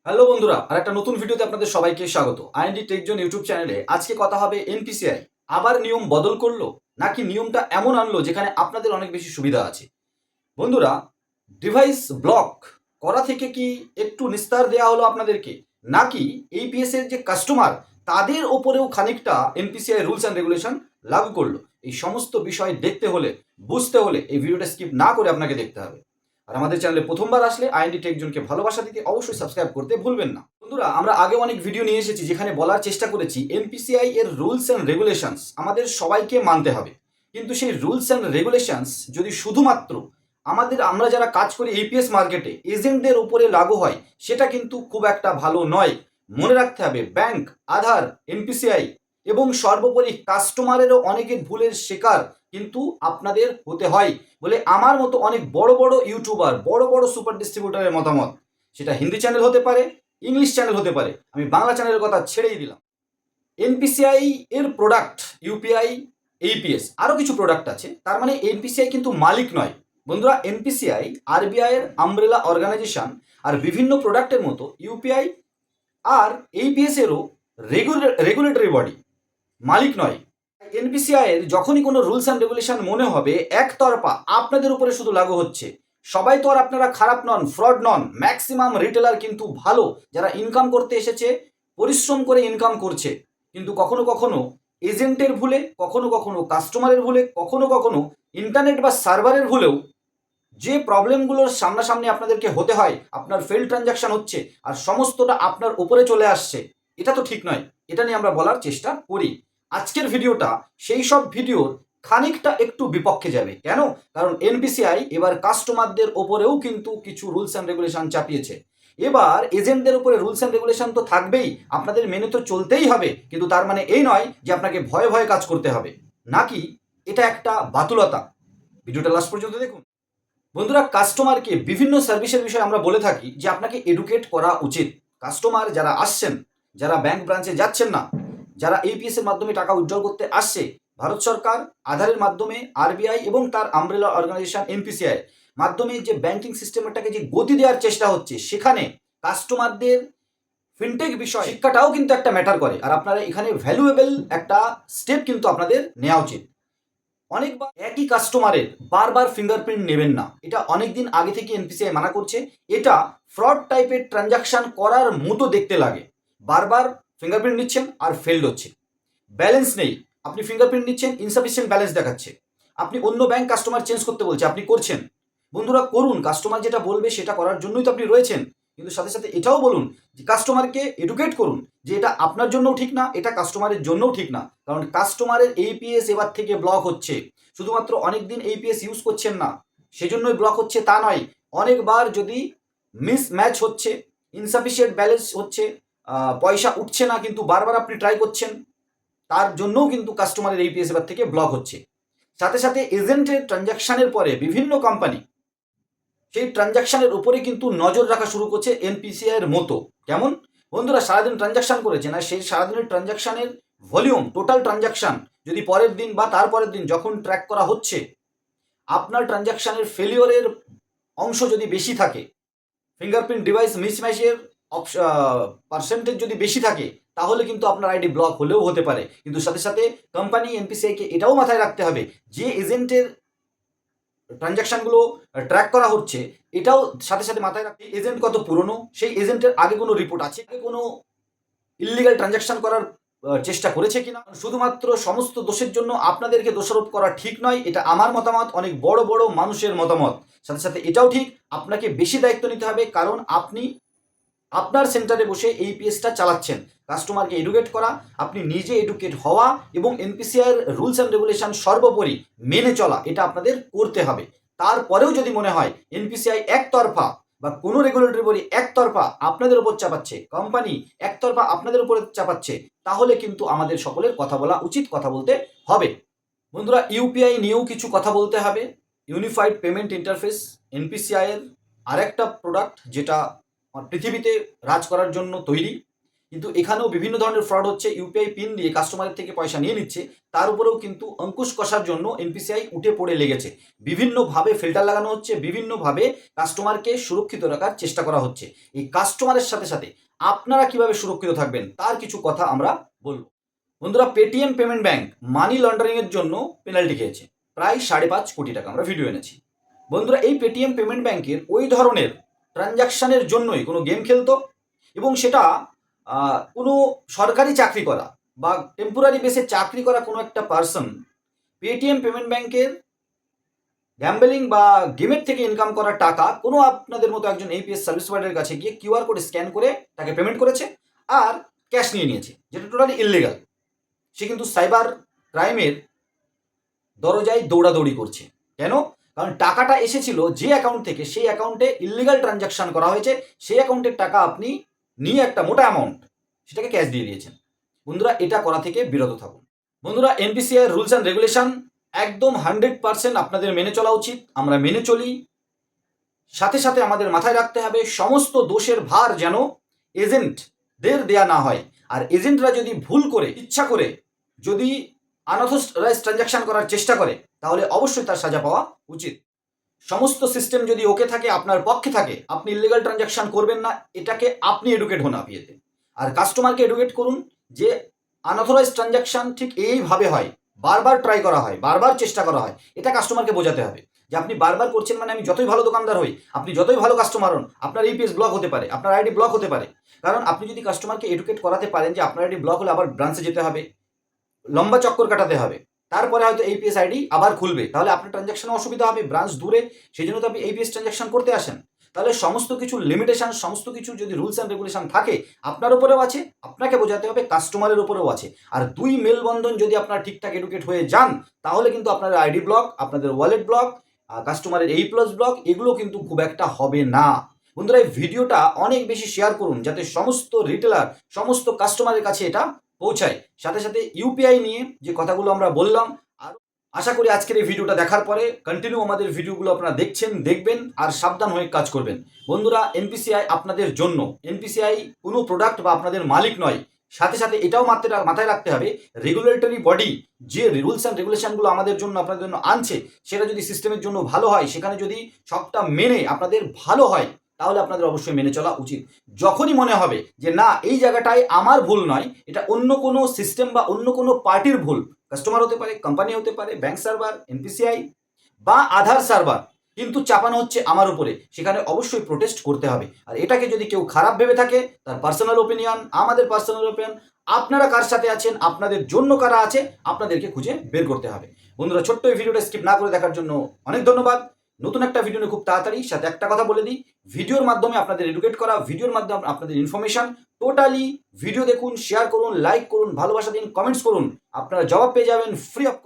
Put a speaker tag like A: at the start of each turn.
A: Hello বন্ধুরা, আর একটা নতুন ভিডিওতে আপনাদের সবাইকে স্বাগত। আইএনডি টেকজন ইউটিউব চ্যানেলে আজকে কথা হবে এনপিসিআই আবার নিয়ম বদল করলো, নাকি নিয়মটা এমন আনলো যেখানে আপনাদের অনেক বেশি সুবিধা আছে। বন্ধুরা, ডিভাইস ব্লক করা থেকে কি একটু নিস্তার দেওয়া হলো আপনাদেরকে, নাকি এইপিএস এর যে কাস্টমার তাদের ওপরেও খানিকটা এনপিসিআই রুলস অ্যান্ড রেগুলেশন লাগু করলো? এই সমস্ত বিষয় দেখতে হলে, বুঝতে হলে এই ভিডিওটা স্কিপ না করে আপনাকে দেখতে হবে। আর আমাদের চ্যানেলে প্রথমবার আসলে আইএনডি টেকজনকে ভালোবাসা দিতে অবশ্যই সাবস্ক্রাইব করতে ভুলবেন না। বন্ধুরা, আমরা আগে অনেক ভিডিও নিয়ে এসেছি যেখানে বলার চেষ্টা করেছি এনপিসিআই এর রুলস অ্যান্ড রেগুলেশনস আমাদের সবাইকে মানতে হবে। কিন্তু সেই রুলস অ্যান্ড রেগুলেশনস যদি শুধুমাত্র আমরা যারা কাজ করি এপিএস মার্কেটে এজেন্টদের উপরে লাগু হয়, সেটা কিন্তু খুব একটা ভালো নয়। মনে রাখতে হবে, ব্যাংক, আধার, এনপিসিআই এবং সর্বোপরি কাস্টমারেরও অনেকের ভুলের শিকার কিন্তু আপনাদের হতে হয় বলে আমার মতো অনেক বড় বড় ইউটিউবার, বড় বড় সুপার ডিস্ট্রিবিউটারের মতামত। সেটা হিন্দি চ্যানেল হতে পারে, ইংলিশ চ্যানেল হতে পারে, আমি বাংলা চ্যানেলের কথা ছেড়েই দিলাম। এনপিসিআই এর প্রোডাক্ট ইউপিআই, এইপিএস আরও কিছু প্রোডাক্ট আছে, তার মানে এনপিসিআই কিন্তু মালিক নয়। বন্ধুরা, এনপিসিআই আরবিআই এর আমব্রেলা অর্গানাইজেশন, আর বিভিন্ন প্রোডাক্টের মতো ইউপিআই আর এইপিএস এরও রেগুলেটরি বডি, মালিক নয়। এনপিসিআই এর যখনই কোনো রুলস অ্যান্ড রেগুলেশন মনে হবে একতরফা আপনাদের উপরে শুধু লাগু হচ্ছে, সবাই তো আর আপনারা খারাপ নন, ফ্রড নন। ম্যাক্সিমাম রিটেলার কিন্তু ভালো, যারা ইনকাম করতে এসেছে, পরিশ্রম করে ইনকাম করছে। কিন্তু কখনো কখনো এজেন্টের ভুলে, কখনো কখনো কাস্টমারের ভুলে, কখনো কখনো ইন্টারনেট বা সার্ভারের ভুলেও যে প্রবলেমগুলোর সামনাসামনি আপনাদেরকে হতে হয়, আপনার ফেল ট্রানজাকশন হচ্ছে আর সমস্তটা আপনার উপরে চলে আসছে, এটা তো ঠিক নয়। এটা নিয়ে আমরা বলার চেষ্টা করি। আজকের ভিডিওটা সেই সব ভিডিওর খানিকটা একটু বিপক্ষে যাবে। কেন? কারণ এনপিসিআই এবার কাস্টমারদের ওপরেও কিন্তু কিছু রুলস অ্যান্ড রেগুলেশন চাপিয়েছে। এবার এজেন্টদের উপরে রুলস অ্যান্ড রেগুলেশন তো থাকবেই, আপনাদের মেনে তো চলতেই হবে, কিন্তু তার মানে এই নয় যে আপনাকে ভয়ে ভয়ে কাজ করতে হবে, নাকি এটা একটা বাতুলতা। ভিডিওটা লাস্ট পর্যন্ত দেখুন। বন্ধুরা, কাস্টমারকে বিভিন্ন সার্ভিসের বিষয়ে আমরা বলে থাকি যে আপনাকে এডুকেট করা উচিত। কাস্টমার যারা আসছেন, যারা ব্যাংক ব্রাঞ্চে যাচ্ছেন না, যারা এইপিএস এর মাধ্যমে টাকা উইথড্র করতে আসছে, ভারত সরকার আধারের মাধ্যমে, আরবিআই এবং তার আমব্রেলা অর্গানাইজেশন এনপিসিআই মাধ্যমে যে ব্যাংকিং সিস্টেমটাকে যে গতি দেওয়ার চেষ্টা হচ্ছে, সেখানে কাস্টমারদের ফিনটেক বিষয় শিক্ষাটাও কিন্তু একটা ম্যাটার করে। আর আপনারা এখানে ভ্যালুয়েবল একটা স্টেপ কিন্তু আপনাদের নেওয়া উচিত। অনেকবার একই কাস্টমারের বারবার ফিঙ্গারপ্রিন্ট নেবেন না, এটা অনেক দিন আগে থেকে এনপিসিআই মানা করছে। এটা ফ্রড টাইপের ট্রানজাকশন করার মতো দেখতে লাগে। বারবার ফিঙ্গারপ্রিন্ট নিচ্ছেন আর ফেলড হচ্ছে। ব্যালেন্স নেই, আপনি ফিঙ্গারপ্রিন্ট নিচ্ছেন, ইনসাফিসিয়েন্ট ব্যালেন্স দেখাচ্ছে। আপনি অন্য ব্যাংক কাস্টমার চেঞ্জ করতে বলছে, আপনি করছেন। বন্ধুরা, করুন, কাস্টমার যেটা বলবে সেটা করার জন্যই তো আপনি রয়েছেন। কিন্তু সাথে সাথে এটাও বলুন যে কাস্টমারকে এডুকেট করুন যে এটা আপনার জন্যও ঠিক না, এটা কাস্টমারের জন্যও ঠিক না। কারণ কাস্টমারের এইপিএস এবার থেকে ব্লক হচ্ছে। শুধুমাত্র অনেক দিন এইপিএস ইউজ করছেন না সেজন্যই ব্লক হচ্ছে তা নয়। অনেকবার যদি মিস ম্যাচ হচ্ছে, ইনসাফিসিয়েন্ট ব্যালেন্স হচ্ছে, পয়সা উঠছে না কিন্তু বারবার আপনি ট্রাই করছেন, তার জন্যও কিন্তু কাস্টমারের এইপিএস এবার থেকে ব্লক হচ্ছে। সাথে সাথে এজেন্টের ট্রানজাকশানের পরে বিভিন্ন কোম্পানি সেই ট্রানজাকশানের উপরে কিন্তু নজর রাখা শুরু করছে এনপিসিআই এর মতো। কেমন? বন্ধুরা, সারাদিন ট্রানজাকশান করেছেন আর সেই সারাদিনের ট্রানজাকশানের ভলিউম, টোটাল ট্রানজাকশান যদি পরের দিন বা তারপরের দিন যখন ট্র্যাক করা হচ্ছে, আপনার ট্রানজাকশানের ফেলিওরের অংশ যদি বেশি থাকে, ফিঙ্গারপ্রিন্ট ডিভাইস মিসম্যাচের পার্সেন্টেজ যদি বেশি থাকে, তাহলে কিন্তু আপনার আইডি ব্লক হলেও হতে পারে। কিন্তু সাথে সাথে কোম্পানি এনপিসিআইকে এটাও মাথায় রাখতে হবে যে এজেন্টের ট্রানজাকশনগুলো ট্র্যাক করা হচ্ছে, এটাও সাথে সাথে মাথায় রাখতে এজেন্ট কত পুরনো, সেই এজেন্টের আগে কোনো রিপোর্ট আছে, আগে কোনো ইললিগাল ট্রানজাকশন করার চেষ্টা করেছে কিনা। শুধুমাত্র সমস্ত দোষের জন্য আপনাদেরকে দোষারোপ করা ঠিক নয়, এটা আমার মতামত, অনেক বড় বড় মানুষের মতামত। সাথে সাথে এটাও ঠিক, আপনাকে বেশি দায়িত্ব নিতে হবে, কারণ আপনি আপনার সেন্টারে বসে এই পিএসটা চালাচ্ছেন। কাস্টমারকে এডুকেট করা, আপনি নিজে এডুকেট হওয়া এবং এনপিসিআই এর রুলস অ্যান্ড রেগুলেশন সর্বোপরি মেনে চলা, এটা আপনাদের করতে হবে। তারপরেও যদি মনে হয় এনপিসিআই একতরফা বা কোনো রেগুলেটরি বডি একতরফা আপনাদের উপর চাপাচ্ছে, কোম্পানি একতরফা আপনাদের উপরে চাপাচ্ছে, তাহলে কিন্তু আমাদের সকলের কথা বলা উচিত, কথা বলতে হবে। বন্ধুরা, ইউপিআই নিয়েও কিছু কথা বলতে হবে। ইউনিফাইড পেমেন্ট ইন্টারফেস এনপিসিআই এর আরেকটা প্রোডাক্ট, যেটা পৃথিবীতে রাজ করার জন্য তৈরি। কিন্তু এখানেও বিভিন্ন ধরনের ফ্রড হচ্ছে। ইউপিআই পিন দিয়ে কাস্টমারের থেকে পয়সা নিয়ে নিচ্ছে, তার উপরেও কিন্তু অঙ্কুশ কষার জন্য এনপিসিআই উঠে পড়ে লেগেছে। বিভিন্নভাবে ফিল্টার লাগানো হচ্ছে, বিভিন্নভাবে কাস্টমারকে সুরক্ষিত রাখার চেষ্টা করা হচ্ছে। এই কাস্টমারের সাথে সাথে আপনারা কিভাবে সুরক্ষিত থাকবেন তার কিছু কথা আমরা বলবো। বন্ধুরা, পেটিএম পেমেন্ট ব্যাংক মানি লন্ডারিংয়ের জন্য পেনাল্টি খেয়েছে প্রায় 5.5 কোটি টাকা, আমরা ভিডিও এনেছি। বন্ধুরা, এই পেটিএম পেমেন্ট ব্যাংকের ওই ধরনের ট্রানজাকশানের জন্যই কোনো গেম খেলতো, এবং সেটা কোনো সরকারি চাকরি করা বা টেম্পোরারি বেসে চাকরি করা কোনো একটা পার্সন পেটিএম পেমেন্ট ব্যাংকের গ্যাম্বলিং বা গেমের থেকে ইনকাম করা টাকা কোনো আপনাদের মতো একজন এপিএস সার্ভিস প্রোভাইডারের কাছে গিয়ে কিউআর কোড স্ক্যান করে তাকে পেমেন্ট করেছে আর ক্যাশ নিয়ে নিয়েছে, যেটা টোটালি ইললিগাল। সে কিন্তু সাইবার ক্রাইমের দরজায় দৌড়াদৌড়ি করছে। কেন? কারণ টাকাটা এসেছিল যে অ্যাকাউন্ট থেকে, সেই অ্যাকাউন্টে ইললিগাল ট্রানজাকশন করা হয়েছে, সেই অ্যাকাউন্টের টাকা আপনি নিয়ে একটা মোটা অ্যামাউন্ট সেটাকে ক্যাশ দিয়ে দিয়েছেন। বন্ধুরা, এটা করা থেকে বিরত থাকুন। বন্ধুরা, এনপিসিআই রুলস অ্যান্ড রেগুলেশন একদম 100% আপনাদের মেনে চলা উচিত। আমরা মেনে চলি। সাথে সাথে আমাদের মাথায় রাখতে হবে সমস্ত দোষের ভার যেন এজেন্টদের দেয়া না হয়। আর এজেন্টরা যদি ভুল করে, ইচ্ছা করে যদি আনঅথরাইজড ট্রানজাকশন করার চেষ্টা করে, তাহলে অবশ্যই তার সাজা পাওয়া উচিত। সমস্ত সিস্টেম যদি ওকে থাকে, আপনার পক্ষে থাকে, আপনি ইলিগাল ট্রানজাকশন করবেন না, এটাকে আপনি এডুকেট হন আপিয়েতে। আর কাস্টমারকে এডুকেট করুন যে আনঅথরাইজড ট্রানজাকশন ঠিক এইভাবে হয়, বারবার ট্রাই করা হয়, বারবার চেষ্টা করা হয়। এটা কাস্টমারকে বোঝাতে হবে যে আপনি বারবার করছেন মানে আমি যতই ভালো দোকানদার হই, আপনি যতই ভালো কাস্টমার হন, আপনার ইপিএস ব্লক হতে পারে, আপনার আইডি ব্লক হতে পারে। কারণ আপনি যদি কাস্টমারকে এডুকেট করাতে পারেন যে আপনার আইডি ব্লক হলে আবার ব্রাঞ্চে যেতে হবে, লম্বা চক্কর কাটাতে হবে, তারপরে হয়তো এইপিএস আইডি আবার খুলবে, তাহলে আপনার ট্রানজাকশনে অসুবিধা হবে, ব্রাঞ্চ দূরে, সেই জন্য তো আপনি এইপিএস ট্রানজাকশন করতে আসেন। তাহলে সমস্ত কিছু লিমিটেশন, সমস্ত কিছু যদি রুলস অ্যান্ড রেগুলেশন থাকে, আপনার উপরেও আছে, আপনাকে বোঝাতে হবে, কাস্টমারের উপরেও আছে। আর দুই মেলবন্ধন যদি আপনার ঠিকঠাক এডুকেট হয়ে যান, তাহলে কিন্তু আপনার আইডি ব্লক, আপনাদের ওয়ালেট ব্লক, কাস্টমারের এই প্লাস ব্লক, এগুলো কিন্তু খুব একটা হবে না। বন্ধুরা, এই ভিডিওটা অনেক বেশি শেয়ার করুন যাতে সমস্ত রিটেলার, সমস্ত কাস্টমারের কাছে এটা পৌঁছায়। সাথে সাথে ইউপিআই নিয়ে যে কথাগুলো আমরা বললাম, আর আশা করি আজকের এই ভিডিওটা দেখার পরে কন্টিনিউ আমাদের ভিডিওগুলো আপনারা দেখবেন আর সাবধান হয়ে কাজ করবেন। বন্ধুরা, এনপিসিআই আপনাদের জন্য, এনপিসিআই কোনো প্রোডাক্ট বা আপনাদের মালিক নয়। সাথে সাথে এটাও মাথায় রাখতে হবে, রেগুলেটরি বডি যে রুলস অ্যান্ড রেগুলেশনগুলো আমাদের জন্য, আপনাদের জন্য আনছে, সেটা যদি সিস্টেমের জন্য ভালো হয়, সেখানে যদি সবটা মেনে আপনাদের ভালো হয়, তাহলে আপনাদের অবশ্যই মেনে চলা উচিত। যখনই মনে হবে যে না, এই জায়গাটায় আমার ভুল নয়, এটা অন্য কোনো সিস্টেম বা অন্য কোনো পার্টির ভুল, কাস্টমার হতে পারে, কোম্পানি হতে পারে, ব্যাংক সার্ভার, এনপিসিআই বা আধার সার্ভার, কিন্তু চাপানো হচ্ছে আমার উপরে, সেখানে অবশ্যই প্রোটেস্ট করতে হবে। আর এটাকে যদি কেউ খারাপ ভেবে থাকে, তার পার্সোনাল ওপিনিয়ন, আমাদের পার্সোনাল ওপিনিয়ন, আপনারা কার সাথে আছেন, আপনাদের জন্য কারা আছে, আপনাদেরকে খুঁজে বের করতে হবে। বন্ধুরা, ছোট্ট এই ভিডিওটা স্কিপ না করে দেখার জন্য অনেক ধন্যবাদ। নতুন একটা ভিডিও নিয়ে খুব তাড়াতাড়ি। সাথে একটা কথা বলে দিই, ভিডিওর মাধ্যমে আপনাদের এডুকেট করা, ভিডিওর মাধ্যমে আপনাদের ইনফরমেশন, টোটালি ভিডিও দেখুন, শেয়ার করুন, লাইক করুন, ভালোবাসা দিন, কমেন্টস করুন, আপনারা জবাব পেয়ে যাবেন ফ্রি অফ।